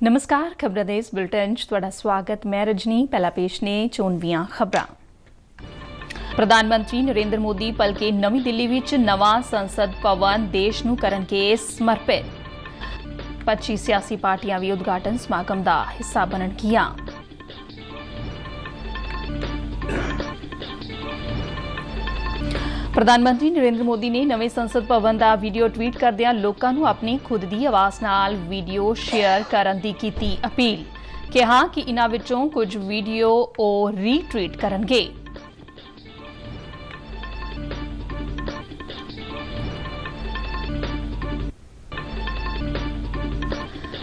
नमस्कार खबरां दे इस बुलेटिन च तुहाडा स्वागत। मैं रजनी। पहला पेश ने चोणवीआं खबरां। प्रधानमंत्री नरेंद्र मोदी भलके नवी दिल्ली विच नवा संसद भवन देश नूं करनगे समर्पित। 25 सियासी पार्टियां भी उद्घाटन समागम दा हिस्सा बनणगीआं। प्रधानमंत्री नरेंद्र मोदी ने नवे संसद भवन का वीडियो ट्वीट करदिआं लोकां नूं अपनी खुद दी आवाज़ नाल वीडियो शेयर करन दी कीती अपील। कहा कि इन्हां विचों कुछ वीडियो ओ रीट्वीट करनगे।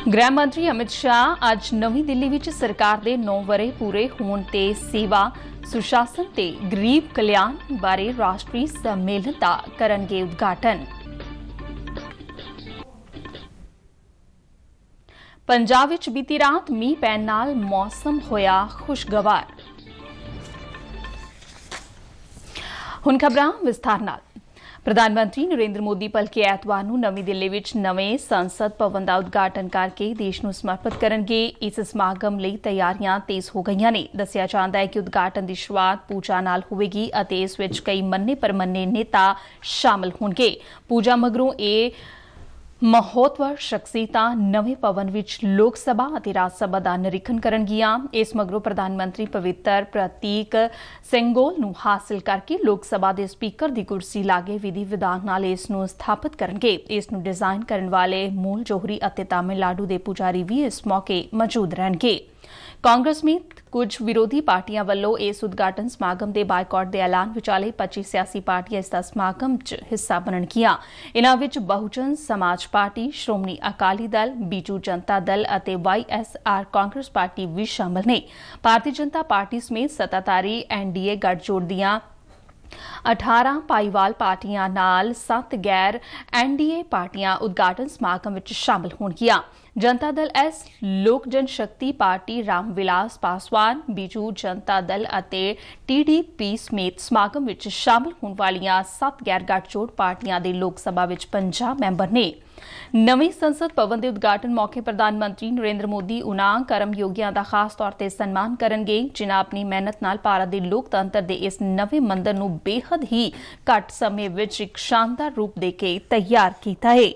गृह मंत्री अमित शाह अज नवी दिल्ली विच सरकार दे 9 वरे पूरे होण ते सेवा सुशासन ते गरीब कल्याण बारे राष्ट्रीय सम्मेलन का करनगे उद्घाटन। पंजाब विच बीती रात मींह पैण नाल मौसम होया खुशगवार। हुण खबरां विस्तार नाल। प्रधानमंत्री नरेंद्र मोदी भलके ऐतवार नूं नवी दिल्ली विच नवें संसद भवन का उद्घाटन करके देश नूं समर्पित करनगे। इस समागम लई तैयारियां तेज हो गईआं ने। दस्सिआ जांदा है कि उद्घाटन की शुरुआत पूजा नाल होवेगी अते इस विच कई मन्ने परमन्ने नेता शामिल होणगे। पूजा मगरों महत्वपूर्ण शख्सियतां नवे भवन विच लोक सभा अते राज सभा दा निरीखण करनगीआं। इस मगरों प्रधानमंत्री पवित्र प्रतीक सेंगोल नूं हासिल करके लोक सभा दे स्पीकर दी कुर्सी लागे विधि विधान नाल इस नूं स्थापित करनगे। इस नूं डिजाइन करन वाले मूल जोहरी अते तमिलनाडु दे पुजारी भी इस मौके मौजूद रहणगे। कांग्रेस समेत कुछ विरोधी पार्टियां वालों इस उद्घाटन समागम के बायकॉट के ऐलान विचाले 25 सियासी पार्टियां इस समागम च हिस्सा बनणगीआं। इन्हां विच बहुजन समाज पार्टी, श्रोमणी अकाली दल, बीजू जनता दल अते YSR कांग्रेस पार्टी भी शामिल ने। भारतीय जनता पार्टी समेत सत्ताधारी NDA गठजोड़ दियां 18 भाईवाल पार्टियां नाल 7 गैर NDA पार्टियां उद्घाटन समागम विच शामिल होणगीआं। जनता दल एस, लोक जनशक्ति पार्टी, रामविलास पासवान, बीजू जनता दल अते TDP समेत समागम विच शामिल होण वालियां 7 गैर गठजोड़ पार्टियां दे लोक सभा विच 50 मैंबर ने। नवे संसद भवन के उद्घाटन मौके प्रधानमंत्री नरेंद्र मोदी उन्हां कर्मयोगियां दा खास तौर ते सन्मान करनगे जिन्हां अपनी मेहनत नाल भारत दे लोकतंत्र दे इस नवे मंदिर नूं बेहद ही घट समय विच एक शानदार रूप दे के तैयार कीता है।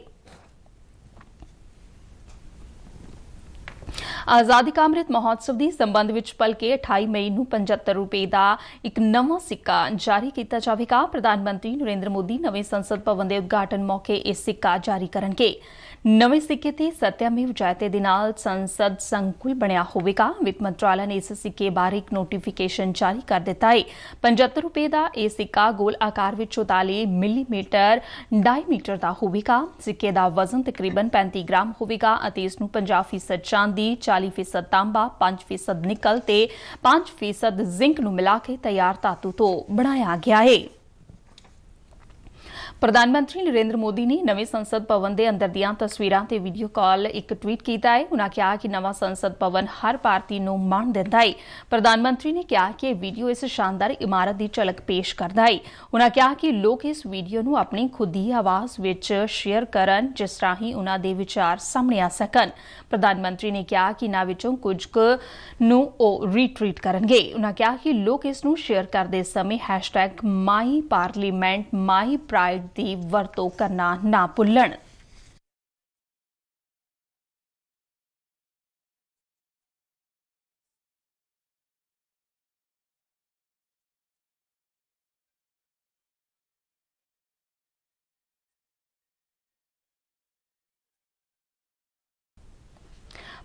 आजादी का अमृत महोत्सव की संबंध विच भलके 28 मई नूं 75 रुपए का एक नवा सिक्का जारी किया जाएगा। प्रधानमंत्री नरेंद्र मोदी नवे संसद भवन के उद्घाटन मौके इस सिक्का जारी करनगे। नवे सिक्के ते सत्यमेव जयते दे नाल संसद संकुल बनिया होवेगा। वित्त मंत्रालय ने इस सिक्के बारे एक नोटिफिकेशन जारी कर दिता है। 75 रुपए का यह सिक्का गोल आकार विच 44 मिलीमीटर डायमीटर का होवेगा। सिक्के का वजन तकरीबन 35 ग्राम होवेगा अते इसनूं 50% चांदी, 40% तांबा, 5% निकल ते 5% जिंक नूं मिला के तैयार धातु तो बनाया गया है। प्रधानमंत्री नरेंद्र मोदी ने नवे संसद भवन के अंदर दियां तस्वीरां ते वीडियो कॉल एक ट्वीट किया है। उन्होंने कहा कि नवा संसद भवन हर भारतीय नूं माण दिंदा है। प्रधानमंत्री ने कहा कि वीडियो इस शानदार इमारत की झलक पेश करता है। उन्होंने कहा कि लोग इस वीडियो नूं अपनी खुद की आवाज़ विच शेयर करन जिस राही उन्हां दे विचार सामने आ सकन। प्रधानमंत्री ने कहा कि इन्हां विचों कुछ नूं ओ रीट्वीट करनगे। उन्होंने कहा कि लोग इस नूं शेयर करते समय #MyParliament MyPride दी वरतों करना ना भुल्लण।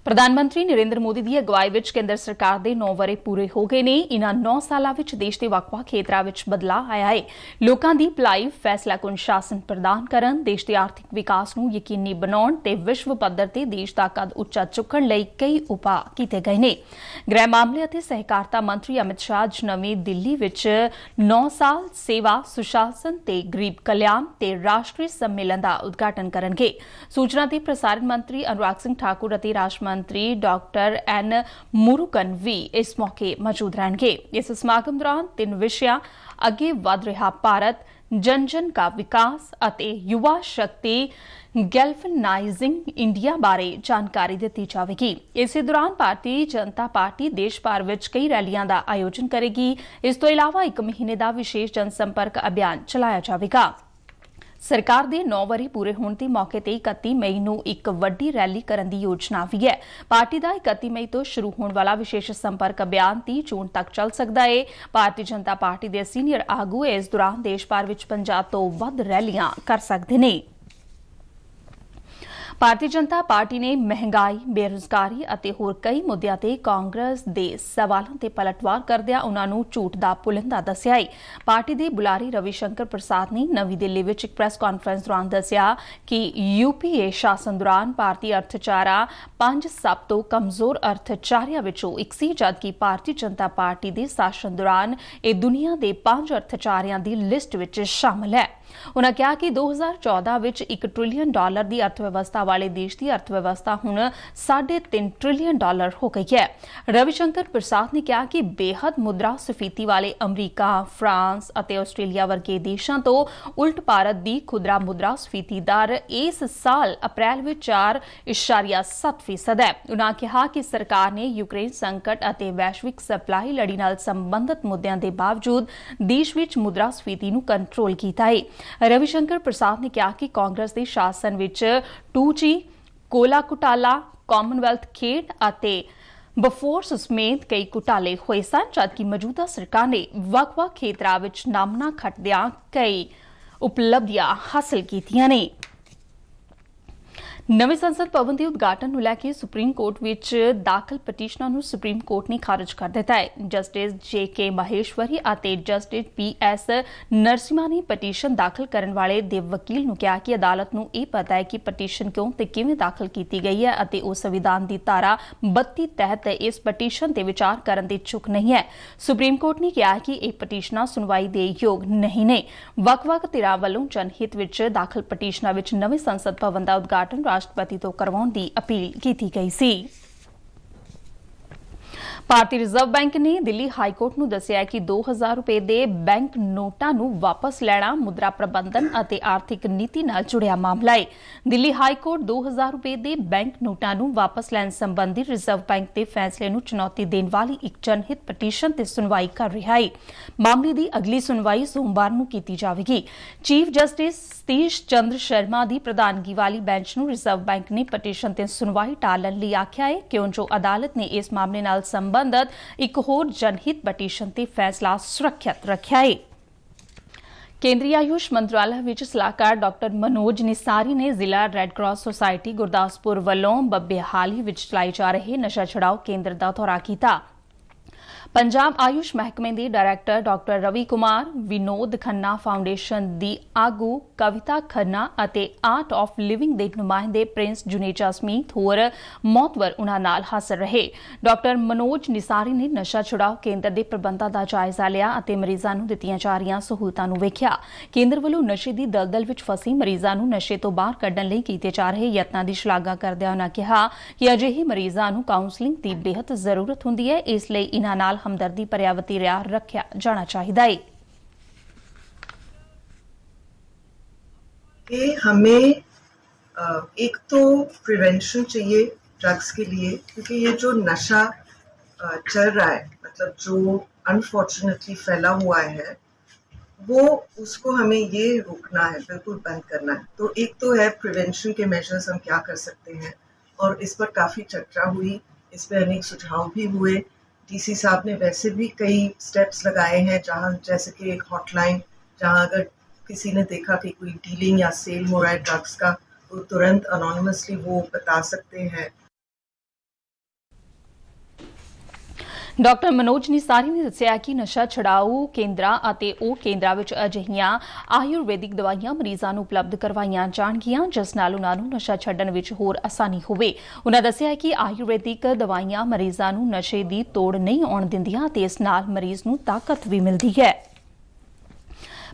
प्रधानमंत्री नरेंद्र मोदी की अगवाई विच केंद्र सरकार के 9 वरे पूरे हो गए ने। इन्हां 9 सालां विच देश के ਵੱਖ-ਵੱਖ खेत्रां विच बदलाव आया है। लोकां दी भलाई, फैसलाकुन शासन प्रदान करन, देश के आर्थिक विकास नूं यकीनी बनाउण ते विश्व पद्धर ते देश दा कद उच्चा चुकण लई कई उपाਅ कीते गए ने। गृह मामले अते सहकारिता मंत्री अमित शाह अज नवी दिल्ली विच 9 साल सेवा सुशासन ते गरीब कल्याण ते राष्ट्रीय सम्मेलन का उद्घाटन करनगे। सूचना ते प्रसारण मंत्री अनुराग सिंह ठाकुर अते राज मंत्री डॉक्टर N मुरुगन भी इस मौके मौजूद रहेंगे। इस समागम दौरान 3 विषयां अगे वध रहा भारत, ਜਨ ਜਨ ਦਾ ਵਿਕਾਸ ਅਤੇ ਯੁਵਾ ਸ਼ਕਤੀ ਗੈਲਵਨਾਈਜ਼ਿੰਗ ਇੰਡੀਆ ਬਾਰੇ ਜਾਣਕਾਰੀ ਦਿੱਤੀ ਜਾਵੇਗੀ। ਇਸੇ ਦੌਰਾਨ ਭਾਰਤੀ ਜਨਤਾ ਪਾਰਟੀ ਦੇਸ਼ ਭਰ ਵਿੱਚ ਕਈ ਰੈਲੀਆਂ ਦਾ ਆਯੋਜਨ ਕਰੇਗੀ। ਇਸ ਤੋਂ ਇਲਾਵਾ 1 ਮਹੀਨੇ ਦਾ ਵਿਸ਼ੇਸ਼ ਜਨਸੰਪਰਕ ਅਭਿਆਨ ਚਲਾਇਆ ਜਾਵੇਗਾ। ਸਰਕਾਰ ਦੇ 9 ਵਰ੍ਹੇ ਪੂਰੇ ਹੋਣ ਦੇ ਮੌਕੇ ਤੇ 31 ਮਈ ਨੂੰ ਇੱਕ ਵੱਡੀ ਰੈਲੀ ਕਰਨ ਦੀ ਯੋਜਨਾ ਵੀ ਹੈ। ਪਾਰਟੀ ਦਾ 31 ਮਈ ਤੋਂ ਸ਼ੁਰੂ ਹੋਣ ਵਾਲਾ ਵਿਸ਼ੇਸ਼ ਸੰਪਰਕ ਅਭਿਆਨ 30 ਜੂਨ ਤੱਕ ਚੱਲ ਸਕਦਾ ਹੈ। ਭਾਰਤੀ ਜਨਤਾ ਪਾਰਟੀ ਦੇ ਸੀਨੀਅਰ ਆਗੂ ਇਸ ਦੌਰਾਨ ਦੇਸ਼ ਭਰ ਵਿੱਚ 50 ਤੋਂ ਵੱਧ ਰੈਲੀਆਂ ਕਰ ਸਕਦੇ ਨੇ। ਭਾਰਤੀ ਜਨਤਾ ਪਾਰਟੀ ਨੇ ਮਹਿੰਗਾਈ, ਬੇਰੁਜ਼ਗਾਰੀ ਅਤੇ ਹੋਰ ਕਈ ਮੁੱਦਿਆਂ ਤੇ ਕਾਂਗਰਸ ਦੇ ਸਵਾਲਾਂ ਤੇ ਪਲਟਵਾਰ ਕਰਦਿਆਂ ਉਨ੍ਹਾਂ ਨੂੰ ਝੂਠ ਦਾ ਪੁਲਿੰਦਾ ਦੱਸਿਆ ਹੈ। ਪਾਰਟੀ ਦੇ ਬੁਲਾਰੇ ਰਵੀ ਸ਼ੰਕਰ ਪ੍ਰਸਾਦ ਨੇ ਨਵੀਂ ਦਿੱਲੀ ਵਿੱਚ ਇੱਕ ਪ੍ਰੈਸ ਕਾਨਫਰੰਸ ਦੌਰਾਨ ਦੱਸਿਆ ਕਿ ਯੂਪੀਏ ਸ਼ਾਸਨ ਦੌਰਾਨ ਭਾਰਤੀ ਅਰਥਚਾਰਾ 5 ਸਭ ਤੋਂ ਕਮਜ਼ੋਰ ਅਰਥਚਾਰਿਆਂ ਵਿੱਚੋਂ ਇੱਕ ਸੀ, ਜਦਕਿ ਭਾਰਤੀ ਜਨਤਾ ਪਾਰਟੀ ਦੇ ਸ਼ਾਸਨ ਦੌਰਾਨ ਇਹ ਦੁਨੀਆ ਦੇ 5 ਅਰਥਚਾਰਿਆਂ ਦੀ ਲਿਸਟ ਵਿੱਚ ਸ਼ਾਮਲ ਹੈ। ਉਨ੍ਹਾਂ ਕਿਹਾ ਕਿ 2014 ਵਿੱਚ $1 ਟ੍ਰਿਲੀਅਨ ਦੀ ਅਰਥਵਿਵਸਥਾ ਵਾਲੇ ਦੇਸ਼ ਦੀ ਅਰਥਵਿਵਸਥਾ ਹੁਣ $3.5 ਟ੍ਰਿਲੀਅਨ ਹੋ ਗਈ ਹੈ। ਰਵੀ ਸ਼ੰਕਰ ਪ੍ਰਸਾਦ ਨੇ ਕਿਹਾ ਕਿ ਬੇਹੱਦ ਮੁਦਰਾ ਸਫੀਤੀ ਵਾਲੇ ਅਮਰੀਕਾ, ਫਰਾਂਸ ਅਤੇ ਆਸਟ੍ਰੇਲੀਆ ਵਰਗੇ ਦੇਸ਼ਾਂ ਤੋਂ ਉਲਟ ਭਾਰਤ ਦੀ ਖੁਦਰਾ ਮੁਦਰਾ ਸਫੀਤੀ ਦਰ ਇਸ ਸਾਲ ਅਪ੍ਰੈਲ ਵਿੱਚ 4.7% ਹੈ। ਉਨ੍ਹਾਂ ਕਿਹਾ ਕਿ ਸਰਕਾਰ ਨੇ ਯੂਕਰੇਨ ਸੰਕਟ ਅਤੇ ਵੈਸ਼ਵਿਕ ਸਪਲਾਈ ਲੜੀ ਨਾਲ ਸੰਬੰਧਿਤ ਮੁੱਦਿਆਂ ਦੇ ਬਾਵਜੂਦ ਦੇਸ਼ ਵਿੱਚ ਮੁਦਰਾ ਸਫੀਤੀ ਨੂੰ ਕੰਟਰੋਲ ਕੀਤਾ ਹੈ। ਰਵੀ ਸ਼ੰਕਰ ਪ੍ਰਸਾਦ ਨੇ ਕਿਹਾ ਕਿ ਕਾਂਗਰਸ ਦੇ ਸ਼ਾਸਨ ਵਿੱਚ 2G, ਕੋਲਾ ਘੁਟਾਲਾ, ਕਾਮਨਵੈਲਥ ਖੇਡ ਅਤੇ ਬਫੋਰਸ ਸਮੇਤ ਕਈ ਘੁਟਾਲੇ ਹੋਏ ਸਨ, ਜਦਕਿ ਮੌਜੂਦਾ ਸਰਕਾਰ ਨੇ ਵੱਖ-ਵੱਖ ਖੇਤਰਾਂ ਵਿੱਚ ਨਾਮਣਾ ਖੱਟਦਿਆਂ ਕਈ ਉਪਲਬਧੀਆਂ ਹਾਸਲ ਕੀਤੀਆਂ ਨੇ। ਨਵੇਂ ਸੰਸਦ ਭਵਨ ਦੇ ਉਦਘਾਟਨ ਨੂੰ ਲੈ ਕੇ ਸੁਪਰੀਮ ਕੋਰਟ ਵਿੱਚ ਦਾਖਲ ਪਟੀਸ਼ਨਾਂ ਨੂੰ ਸੁਪਰੀਮ ਕੋਰਟ ਨੇ ਖਾਰਜ ਕਰ ਦਿੱਤਾ ਹੈ। ਜਸਟਿਸ JK ਮਹੇਸ਼ਵਰੀ ਅਤੇ ਜਸਟਿਸ PS ਨਰਸਿਮਾ ਨੇ ਪਟੀਸ਼ਨ ਦਾਖਲ ਕਰਨ ਵਾਲੇ ਦੇ ਵਕੀਲ ਨੂੰ ਕਿਹਾ ਕਿ ਅਦਾਲਤ ਨੂੰ ਇਹ ਪਤਾ ਹੈ ਕਿ ਪਟੀਸ਼ਨ ਕਿਉਂ ਤੇ ਕਿਵੇਂ ਦਾਖਲ ਕੀਤੀ ਗਈ ਹੈ ਅਤੇ ਉਹ ਸੰਵਿਧਾਨ ਦੀ ਧਾਰਾ 32 ਤਹਿਤ ਇਸ ਪਟੀਸ਼ਨ ਤੇ ਵਿਚਾਰ ਕਰਨ ਦੇ ਇਛੁਕ ਨਹੀਂ ਹੈ। ਸੁਪਰੀਮ ਕੋਰਟ ਨੇ ਕਿਹਾ ਕਿ ਇਹ ਪਟੀਸ਼ਨਾਂ ਸੁਣਵਾਈ ਦੇ ਯੋਗ ਨਹੀਂ ਨੇ। ਵੱਖ-ਵੱਖ ਧਿਰਾਂ ਵੱਲੋਂ ਜਨਹਿਤ ਵਿੱਚ ਦਾਖਲ ਪਟੀਸ਼ਨਾਂ ਵਿੱਚ ਨਵੇਂ ਸੰਸਦ ਭਵਨ ਦਾ ਉਦਘਾਟਨ ਰਾਸ਼ਟਰਪਤੀ ਤੋਂ ਕਰਵਾਉਣ ਦੀ ਅਪੀਲ ਕੀਤੀ ਗਈ ਸੀ। ਭਾਰਤੀ ਰਿਜ਼ਰਵ ਬੈਂਕ ਨੇ ਦਿੱਲੀ ਹਾਈ ਕੋਰਟ ਨੂੰ ਦੱਸਿਆ ਕਿ 2000 ਰੁਪਏ ਦੇ ਬੈਂਕ ਨੋਟਾਂ ਨੂੰ ਵਾਪਸ ਲੈਣਾ ਮੁਦਰਾ ਪ੍ਰਬੰਧਨ ਅਤੇ ਆਰਥਿਕ ਨੀਤੀ ਨਾਲ ਜੁੜਿਆ ਮਾਮਲਾ ਹੈ। ਦਿੱਲੀ ਹਾਈ ਕੋਰਟ 2000 ਰੁਪਏ ਦੇ ਬੈਂਕ ਨੋਟਾਂ ਨੂੰ ਵਾਪਸ ਲੈਣ ਸੰਬੰਧੀ ਰਿਜ਼ਰਵ ਬੈਂਕ ਦੇ ਫੈਸਲੇ ਨੂੰ ਚੁਣੌਤੀ ਦੇਣ ਵਾਲੀ ਇੱਕ ਜਨਹਿਤ ਪਟੀਸ਼ਨ ਤੇ ਸੁਣਵਾਈ ਕਰ ਰਿਹਾ ਹੈ। ਮਾਮਲੇ ਦੀ ਅਗਲੀ ਸੁਣਵਾਈ ਸੋਮਵਾਰ ਨੂੰ ਕੀਤੀ ਜਾਵੇਗੀ। ਚੀਫ ਜਸਟਿਸ ਸਤੀਸ਼ ਚੰਦਰ ਸ਼ਰਮਾ ਦੀ ਪ੍ਰਧਾਨਗੀ ਵਾਲੀ ਬੈਂਚ ਨੂੰ ਰਿਜ਼ਰਵ ਬੈਂਕ ਨੇ ਪਟੀਸ਼ਨ ਤੇ ਸੁਣਵਾਈ ਟਾਲਣ ਲਈ ਆਖਿਆ ਹੈ, ਕਿਉਂਕਿ ਅਦਾਲਤ ਨੇ ਇਸ ਮਾਮਲੇ ਨਾਲ ਸੰਬੰਧਿਤ ਇੱਕ ਹੋਰ ਜਨਹਿਤ ਪਟੀਸ਼ਨ ਤੇ ਫੈਸਲਾ ਸੁਰੱਖਿਅਤ ਰੱਖਿਆ ਹੈ। ਕੇਂਦਰੀ ਆਯੁਸ਼ ਮੰਤਰਾਲਾ ਵਿੱਚ ਸਲਾਹਕਾਰ ਡਾਕਟਰ ਮਨੋਜ ਨਿਸਾਰੀ ਨੇ ਜ਼ਿਲ੍ਹਾ ਰੈੱਡ ਕਰਾਸ ਸੁਸਾਇਟੀ ਗੁਰਦਾਸਪੁਰ ਵੱਲੋਂ ਬੱਬੇਹਾਲੀ ਵਿੱਚ ਚਲਾਏ ਜਾ ਰਹੇ ਨਸ਼ਾ ਛੁਡਾਊ ਕੇਂਦਰ ਦਾ ਦੌਰਾ ਕੀਤਾ। ਪੰਜਾਬ ਆਯੁਸ਼ ਮਹਿਕਮੇ ਦੇ director doctor Ravi Kumar, Vinod Khanna foundation ਦੀ ਆਗੂ ਕਵਿਤਾ ਖੰਨਾ ਅਤੇ ਆਰਟ ਆਫ ਲਿਵਿੰਗ ਦੇ ਨੁਮਾਇੰਦੇ ਪ੍ਰਿੰਸ ਜੁਨੇਜਾ ਸਮੇਤ ਹੋਰ ਮੌਤਵਰ ਉਨ੍ਹਾਂ ਨਾਲ ਹਾਜ਼ਰ ਰਹੇ। ਡਾਕਟਰ ਮਨੋਜ ਨਿਸਾਰੀ ਨੇ ਨਸ਼ਾ ਛੁਡਾਊ ਕੇਂਦਰ ਦੇ ਪ੍ਰਬੰਧਾਂ ਦਾ ਜਾਇਜ਼ਾ ਲਿਆ ਅਤੇ ਮਰੀਜ਼ਾਂ ਨੂੰ ਦਿੱਤੀਆਂ ਜਾ ਰਹੀਆਂ ਸਹੂਲਤਾਂ ਨੂੰ ਵੇਖਿਆ। ਕੇਂਦਰ ਵੱਲੋਂ ਨਸ਼ੇ ਦੀ ਦਲਦਲ ਵਿੱਚ ਫਸੇ ਮਰੀਜ਼ਾਂ ਨੂੰ ਨਸ਼ੇ ਤੋਂ ਬਾਹਰ ਕੱਢਣ ਲਈ ਕੀਤੇ ਜਾ ਰਹੇ ਯਤਨਾਂ ਦੀ ਸ਼ਲਾਘਾ ਕਰਦਿਆਂ ਉਨ੍ਹਾਂ ਕਿਹਾ ਕਿ ਅਜਿਹੇ ਮਰੀਜ਼ਾਂ ਨੂੰ ਕਾਉਂਸਲਿੰਗ ਦੀ ਬੇਹੱਦ ਜ਼ਰੂਰਤ ਹੁੰਦੀ ਹੈ, ਇਸ ਲਈ ਇਨ੍ਹਾਂ ਨਾਲ हमदर्दी पर्यावती रिया रखा जाना चाहिए। हमें एक तो प्रिवेंशन चाहिए ड्रग्स के लिए, क्योंकि ये जो नशा चल रहा है, मतलब जो अनफॉर्चुनेटली फैला हुआ है, वो उसको हमें ये रोकना है, बिल्कुल बंद करना है। तो एक तो है प्रिवेंशन के मेजर्स हम क्या कर सकते हैं, और इस पर काफ़ी चर्चा हुई, इस पर अनेक सुझाव भी हुए। डीसी साहब ने वैसे भी कई स्टेप्स लगाए हैं, जहाँ जैसे कि एक हॉटलाइन, जहाँ अगर किसी ने देखा कि कोई डीलिंग या सेल हो रहा है ड्रग्स का, तो तुरंत अनोनिमसली वो बता सकते हैं। ਡਾਕਟਰ ਮਨੋਜ ਨਿਸਾਰੀ ਨੇ ਦੱਸਿਆ ਕਿ ਨਸ਼ਾ ਛੁਡਾਊ ਕੇਂਦਰਾਂ ਅਤੇ ਉਹ ਕੇਂਦਰਾਂ ਵਿੱਚ ਅਜਿਹੀਆਂ ਆਯੁਰਵੈਦਿਕ ਦਵਾਈਆਂ ਮਰੀਜ਼ਾਂ ਨੂੰ ਉਪਲਬਧ ਕਰਵਾਈਆਂ ਜਾਣਗੀਆਂ ਜਿਸ ਨਾਲ ਉਨ੍ਹਾਂ ਨੂੰ ਨਸ਼ਾ ਛੱਡਣ ਵਿੱਚ ਹੋਰ ਆਸਾਨੀ ਹੋਵੇ। ਉਨ੍ਹਾਂ ਦੱਸਿਆ ਕਿ ਆਯੁਰਵੈਦਿਕ ਦਵਾਈਆਂ ਮਰੀਜ਼ਾਂ ਨੂੰ ਨਸ਼ੇ ਦੀ ਤੋੜ ਨਹੀਂ ਆਉਣ ਦਿੰਦੀਆਂ ਅਤੇ ਇਸ ਨਾਲ ਮਰੀਜ਼ ਨੂੰ ਤਾਕਤ ਵੀ ਮਿਲਦੀ ਹੈ।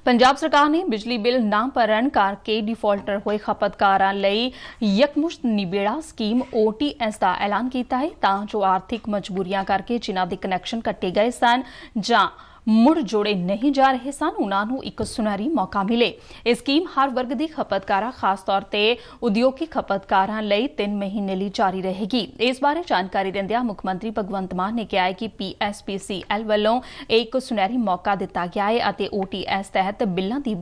ਪੰਜਾਬ ਸਰਕਾਰ ਨੇ ਬਿਜਲੀ ਬਿੱਲ ਨਾ ਭਰਨ ਕਰਕੇ ਡਿਫਾਲਟਰ ਹੋਏ ਖਪਤਕਾਰਾਂ ਲਈ ਯਕਮੁਸ਼ਤ ਨਿਬੇੜਾ ਸਕੀਮ OTS ਦਾ ਐਲਾਨ ਕੀਤਾ ਹੈ, ਤਾਂ ਜੋ ਆਰਥਿਕ ਮਜਬੂਰੀਆਂ ਕਰਕੇ ਜਿਨ੍ਹਾਂ ਦੇ ਕਨੈਕਸ਼ਨ ਕੱਟੇ ਗਏ ਸਨ ਜਾਂ ਮੁੜ ਜੋੜੇ ਨਹੀਂ ਜਾ ਰਹੇ ਸਨ, ਉਹਨਾਂ ਨੂੰ ਇੱਕ ਸੁਨਹਿਰੀ ਮੌਕਾ ਮਿਲੇ। ਇਹ ਸਕੀਮ ਹਰ ਵਰਗ ਦੀ ਖਪਤਕਾਰਾਂ, ਖਾਸ ਤੌਰ ਤੇ ਉਦਯੋਗਿਕ ਖਪਤਕਾਰਾਂ ਲਈ 3 ਮਹੀਨੇ ਲਈ ਜਾਰੀ ਰਹੇਗੀ। ਇਸ ਬਾਰੇ ਜਾਣਕਾਰੀ ਦਿੰਦਿਆਂ ਮੁੱਖ ਮੰਤਰੀ ਭਗਵੰਤ ਮਾਨ ਨੇ ਕਿਹਾ ਹੈ ਕਿ PSPCL ਵੱਲੋਂ ਇੱਕ ਸੁਨਹਿਰੀ ਮੌਕਾ ਦਿੱਤਾ ਗਿਆ ਹੈ ਅਤੇ OTS ਤਹਿਤ ਬਿੱਲਾਂ ਦੀ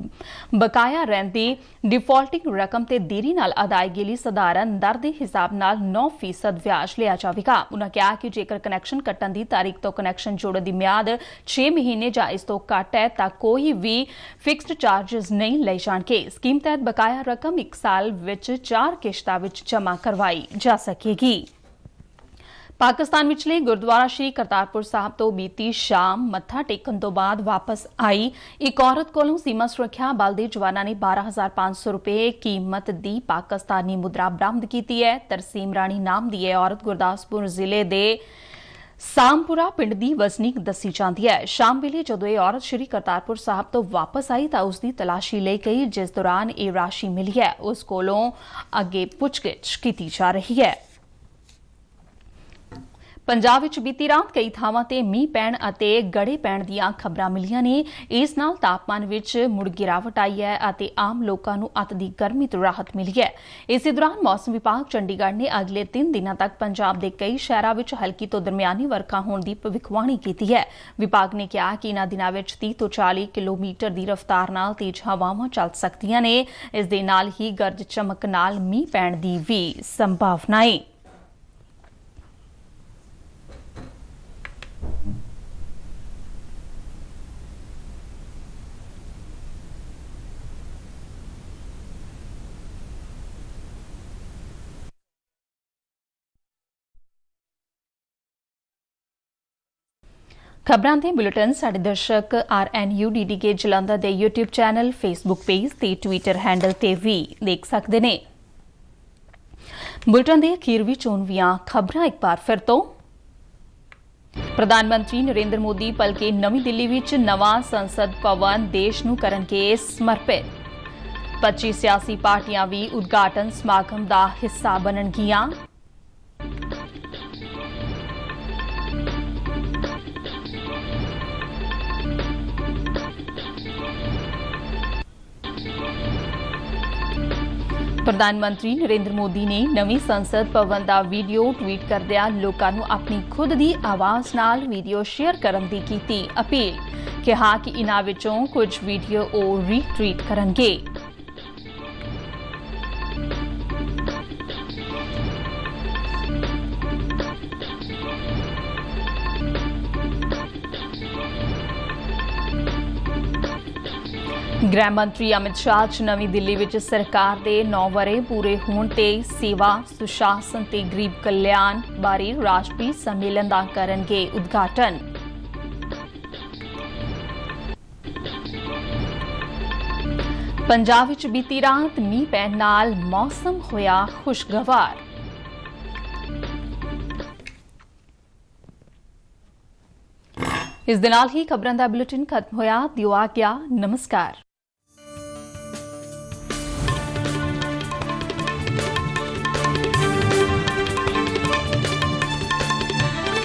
ਬਕਾਇਆ ਰਹਿੰਦੀ ਡਿਫਾਲਟਿੰਗ ਰਕਮ ਤੇ ਦੇਰੀ ਨਾਲ ਅਦਾਇਗੀ ਲਈ ਸਧਾਰਨ ਦਰ ਦੇ ਹਿਸਾਬ ਨਾਲ 9% ਵਿਆਜ ਲਿਆ ਜਾਵੇਗਾ। ਉਨ੍ਹਾਂ ਕਿਹਾ ਕਿ ਜੇਕਰ ਕਨੈਕਸ਼ਨ ਕੱਟਣ ਦੀ ਤਾਰੀਖ ਤੋਂ ਕਨੈਕਸ਼ਨ ਜੋੜਨ ਦੀ ਮਿਆਦ 6 ਮਹੀਨੇ ਜਾਂ ਇਸ ਤੋਂ ਘੱਟ ਹੈ ਤਾਂ ਕੋਈ ਵੀ ਫਿਕਸਡ ਚਾਰजेस ਨਹੀਂ ਲਏ ਜਾਣਗੇ। ਸਕੀਮ ਤਹਿਤ ਬਕਾਇਆ ਰਕਮ 1 ਸਾਲ ਵਿੱਚ 4 ਕਿਸ਼ਤਾਂ ਵਿੱਚ ਜਮ੍ਹਾਂ ਕਰਵਾਈ ਜਾ ਸਕੇਗੀ। ਪਾਕਿਸਤਾਨ ਵਿਚਲੇ ਗੁਰਦੁਆਰਾ ਸ਼੍ਰੀ ਕਰਤਾਰਪੁਰ ਸਾਹਿਬ ਤੋਂ ਬੀਤੀ ਸ਼ਾਮ ਮੱਥਾ ਟੇਕਣ ਤੋਂ ਬਾਅਦ ਵਾਪਸ ਆਈ ਇੱਕ ਔਰਤ ਕੋਲੋਂ ਸੀਮਾ ਸੁਰੱਖਿਆ ਬਲ ਦੇ ਜਵਾਨਾਂ ਨੇ 12,500 ਰੁਪਏ ਕੀਮਤ ਦੀ ਪਾਕਿਸਤਾਨੀ ਮੁਦਰਾ ਬਰਾਮਦ ਕੀਤੀ ਹੈ। ਤਰਸੀਮ ਰਾਣੀ ਨਾਮ ਦੀ ਇਹ ਔਰਤ ਗੁਰਦਾਸਪੁਰ ਜ਼ਿਲ੍ਹੇ ਦੇ ਸਾਮਪੁਰਾ ਪਿੰਡ ਦੀ ਵਸਨੀਕ ਦੱਸੀ ਜਾਂਦੀ ਹੈ। ਸ਼ਾਮ ਵੇਲੇ ਜਦੋਂ ਇਹ ਔਰਤ ਸ਼੍ਰੀ ਕਰਤਾਰਪੁਰ ਸਾਹਿਬ ਤੋਂ ਵਾਪਸ ਆਈ ਤਾਂ ਉਸ ਦੀ ਤਲਾਸ਼ੀ ਲਈ ਗਈ, ਜਿਸ ਦੌਰਾਨ ਇਹ ਰਾਸ਼ੀ ਮਿਲੀ ਹੈ। ਉਸ ਕੋਲੋਂ ਅੱਗੇ ਪੁੱਛਗਿੱਛ ਕੀਤੀ ਜਾ ਰਹੀ ਹੈ। ਪੰਜਾਬ ਵਿੱਚ ਬੀਤੀ ਰਾਤ ਕਈ ਥਾਵਾਂ ਤੇ ਮੀਂਹ ਪੈਣ ਅਤੇ ਗੜੇ ਪੈਣ ਦੀਆਂ ਖਬਰਾਂ ਮਿਲੀਆਂ ਨੇ। ਇਸ ਨਾਲ ਤਾਪਮਾਨ ਵਿੱਚ ਮੁੜ ਗਿਰਾਵਟ ਆਈ ਹੈ ਅਤੇ ਆਮ ਲੋਕਾਂ ਨੂੰ ਅੱਤ ਦੀ ਗਰਮੀ ਤੋਂ ਰਾਹਤ ਮਿਲੀ ਹੈ। ਇਸੇ ਦੌਰਾਨ ਮੌਸਮ ਵਿਭਾਗ ਚੰਡੀਗੜ੍ਹ ਨੇ ਅਗਲੇ 3 ਦਿਨਾਂ ਤੱਕ ਪੰਜਾਬ ਦੇ ਕਈ ਸ਼ਹਿਰਾਂ ਵਿੱਚ ਹਲਕੀ ਤੋਂ ਦਰਮਿਆਨੀ ਵਰਖਾ ਹੋਣ ਦੀ ਭਵਿੱਖਬਾਣੀ ਕੀਤੀ ਹੈ। ਵਿਭਾਗ ਨੇ ਕਿਹਾ ਕਿ ਇਨ੍ਹਾਂ ਦਿਨਾਂ ਵਿੱਚ 30 ਤੋਂ 40 ਕਿਲੋਮੀਟਰ ਦੀ ਰਫ਼ਤਾਰ ਨਾਲ ਤੇਜ਼ ਹਵਾਵਾਂ ਚੱਲ ਸਕਦੀਆਂ ਨੇ। ਇਸ ਦੇ ਨਾਲ ਹੀ ਗਰਜ ਚਮਕ ਨਾਲ ਮੀਂਹ ਪੈਣ ਦੀ ਵੀ ਸੰਭਾਵਨਾ ਹੈ। ਖਬਰਾਂ ਦੇ ਬੁਲੇਟਿਨ ਸਾਡੇ ਦਰਸ਼ਕ RNUDDK ਜਲੰਧਰ ਦੇ YouTube ਚੈਨਲ, Facebook ਪੇਜ ਤੇ ਟਵਿੱਟਰ ਹੈਂਡਲ ਤੇ ਵੀ ਦੇਖ ਸਕਦੇ ਨੇ। ਬੁਲੇਟਿਨ ਦੇ ਅਖੀਰ ਵਿੱਚ ਚੋਣਵੀਆਂ ਖਬਰਾਂ ਇੱਕ ਵਾਰ ਫਿਰ ਤੋਂ। ਪ੍ਰਧਾਨ ਮੰਤਰੀ ਨਰਿੰਦਰ ਮੋਦੀ ਭਲਕੇ ਨਵੀਂ ਦਿੱਲੀ ਵਿੱਚ ਨਵਾਂ ਸੰਸਦ ਭਵਨ ਦੇਸ਼ ਨੂੰ ਕਰਨਗੇ ਸਮਰਪਿਤ। 25 ਸਿਆਸੀ ਪਾਰਟੀਆਂ ਵੀ ਉਦਘਾਟਨ ਸਮਾਗਮ ਦਾ ਹਿੱਸਾ ਬਣਨਗੀਆਂ। ਪ੍ਰਧਾਨ ਮੰਤਰੀ ਨਰਿੰਦਰ ਮੋਦੀ ਨੇ ਨਵੀਂ ਸੰਸਦ ਭਵਨ ਦਾ ਵੀਡੀਓ ਟਵੀਟ ਕਰਦਿਆਂ ਲੋਕਾਂ ਨੂੰ ਆਪਣੀ ਖੁਦ ਦੀ ਆਵਾਜ਼ ਨਾਲ ਵੀਡੀਓ ਸ਼ੇਅਰ ਕਰਨ ਦੀ ਕੀਤੀ ਅਪੀਲ। ਕਿਹਾ ਕਿ ਇਨ੍ਹਾਂ ਵਿੱਚੋਂ ਕੁਝ ਵੀਡੀਓ ਉਹ ਰੀਟਵੀਟ ਕਰਨਗੇ। ਗ੍ਰਹਿ ਮੰਤਰੀ ਅਮਿਤ ਸ਼ਾਹ ਅੱਜ ਨਵੀਂ ਦਿੱਲੀ ਵਿੱਚ ਸਰਕਾਰ ਦੇ 9 ਵਰ੍ਹੇ ਪੂਰੇ ਹੋਣ ਤੇ ਸੇਵਾ, ਸੁਸ਼ਾਸਨ ਤੇ ਗਰੀਬ ਕਲਿਆਣ ਬਾਰੇ ਰਾਸ਼ਟਰੀ ਸੰਮੇਲਨ ਦਾ ਕਰਨਗੇ ਉਦਘਾਟਨ। ਪੰਜਾਬ ਵਿੱਚ ਬੀਤੀ ਰਾਤ ਮੀਂਹ ਪੈਣ ਨਾਲ ਮੌਸਮ ਹੋਇਆ ਖੁਸ਼ਗਵਾਰ। ਇਸ ਦੇ ਨਾਲ ਹੀ ਖਬਰਾਂ ਦਾ ਬੁਲੇਟਿਨ ਖਤਮ ਹੋਇਆ। ਦਿਓ ਆਗਿਆ, ਨਮਸਕਾਰ।